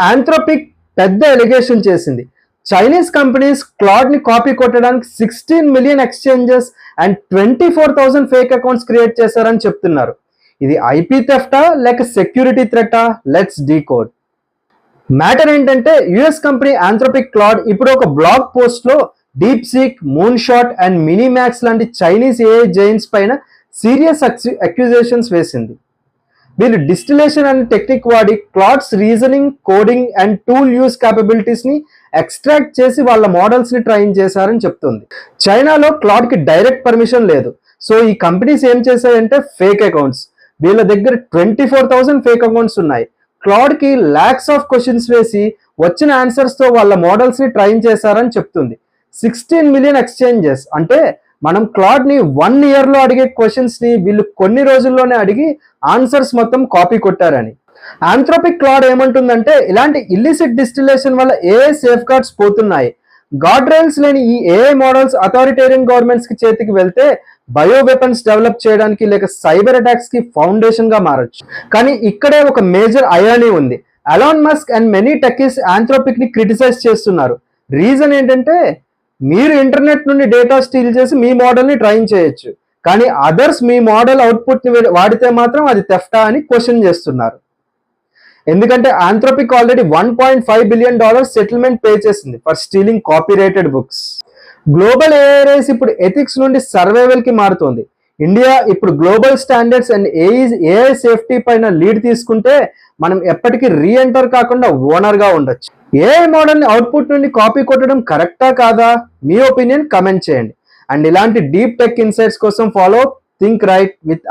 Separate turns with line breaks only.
Anthropic పెద్ద allegation చేసింది. Chinese companies Claude ని కాపీ కొట్టడానికి 16 million exchanges and 24,000 fake accounts create చేశారని చెప్తున్నారు. ఇది ఐపీ థెఫ్టా లేక సెక్యూరిటీ థ్రెటా? Let's decode. మ్యాటర్ ఏంటంటే యుఎస్ కంపెనీ ఆంథ్రోపిక్ క్లాడ్ ఇప్పుడు ఒక బ్లాగ్ పోస్ట్ లో DeepSeek, Moonshot and MiniMax లాంటి చైనీస్ ఏఐ జైంట్స్ పైన సీరియస్ అక్యూజేషన్స్ వేసింది. వీళ్ళు డిస్టిలేషన్ అనే టెక్నిక్ వాడి Claude's reasoning, coding and tool use capabilities ని ఎక్స్ట్రాక్ట్ చేసి వాళ్ళ మోడల్స్ ని ట్రైన్ చేశారని చెప్తుంది. చైనాలో క్లాడ్ కి డైరెక్ట్ పర్మిషన్ లేదు. సో ఈ కంపెనీస్ ఏం చేశాయంటే ఫేక్ అకౌంట్స్, వీళ్ళ దగ్గర 24,000 ఫేక్ అకౌంట్స్ ఉన్నాయి. క్లాడ్ కి లాక్స్ ఆఫ్ క్వశ్చన్స్ వేసి వచ్చిన ఆన్సర్స్ తో వాళ్ళ మోడల్స్ ని ట్రైన్ చేశారని చెప్తుంది. 16 మిలియన్ ఎక్స్చేంజెస్ అంటే మనం క్లాడ్ ని 1 ఇయర్ లో అడిగే క్వశ్చన్స్ ని వీళ్ళు కొన్ని రోజుల్లోనే అడిగి ఆన్సర్స్ మొత్తం కాపీ కొట్టారని. ఆంథ్రోపిక్ క్లాడ్ ఏమంటుందంటే ఇలాంటి ఇల్లిసిట్ డిస్టిలేషన్ వల్ల ఏఐ సేఫ్ గార్డ్స్ పోతున్నాయి. గార్డ్ రైల్స్ లేని ఈ ఏఐ మోడల్స్ అథారిటేరియన్ గవర్నమెంట్స్ కి చేతికి వెళ్తే బయో వెపన్స్ డెవలప్ చేయడానికి లేక సైబర్ అటాక్స్ కి ఫౌండేషన్ గా మారచ్చు. కానీ ఇక్కడే ఒక మేజర్ అయానీ ఉంది. Elon Musk and many techies Anthropic ని క్రిటిసైజ్ చేస్తున్నారు. రీజన్ ఏంటంటే మీరు ఇంటర్నెట్ నుండి డేటా స్టీల్ చేసి మీ మోడల్ ని ట్రైన్ చేయొచ్చు, కానీ అదర్స్ మీ మోడల్ అవుట్పుట్ ని వాడితే మాత్రం అది థెఫ్టా అని క్వశ్చన్ చేస్తున్నారు. ఎందుకంటే Anthropic already $1.5 billion settlement pay చేసింది for stealing copyrighted books. Global AI race ఇప్పుడు ఎథిక్స్ నుండి సర్వైవల్ కి మారుతోంది. ఇండియా ఇప్పుడు global standards and AI safety పైన లీడ్ తీసుకుంటే మనం ఎప్పటికీ రీఎంటర్ కాకుండా ఓనర్ గా ఉండొచ్చు. ఏఐ మోడల్ ని అవుట్పుట్ నుండి కాపీ కొట్టడం కరెక్టా కాదా? మీ ఒపీనియన్ కమెంట్ చేయండి. అండ్ ఇలాంటి డీప్ టెక్ ఇన్సైట్స్ కోసం ఫాలో థింక్ రైట్ విత్